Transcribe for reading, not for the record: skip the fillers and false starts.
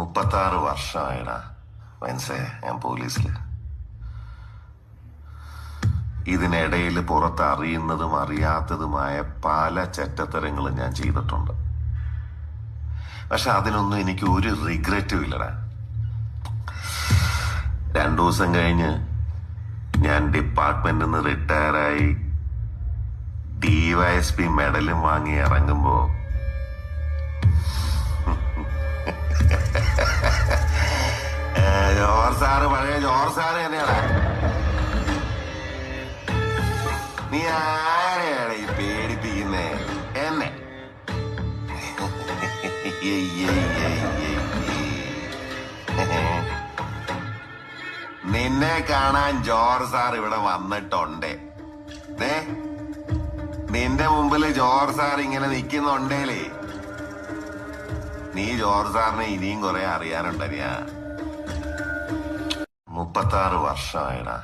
36 വർഷമായിടാ മനസ്സേ ഞാൻ പോലീസില്. ഇതിനിടയിൽ പുറത്ത് അറിയുന്നതും അറിയാത്തതുമായ പല ചെറ്റത്തരങ്ങളും ഞാൻ ചെയ്തിട്ടുണ്ട്. പക്ഷെ അതിനൊന്നും എനിക്ക് ഒരു റിഗ്രറ്റും ഇല്ലടാ. 2 ദിവസം കഴിഞ്ഞ് ഞാൻ ഡിപ്പാർട്ട്മെന്റിൽ നിന്ന് റിട്ടയറായി DYSP മെഡലും വാങ്ങി ഇറങ്ങുമ്പോ ജോർജ് സാറ് പഴയ ജോർജ് സാറ് തന്നെയാണ്. നീ ആരെയാണ് ഈ പേടിപ്പിക്കുന്നേ? എന്നെ നിന്നെ കാണാൻ ജോർജ് സാർ ഇവിടെ വന്നിട്ടുണ്ട്. നിന്റെ മുമ്പില് ജോർജ് സാർ ഇങ്ങനെ നിക്കുന്നുണ്ടേലേ നീ ജോർജ് സാറിനെ ഇനിയും കുറെ അറിയാനുണ്ടറിയാ. 36 വർഷമായിടാ.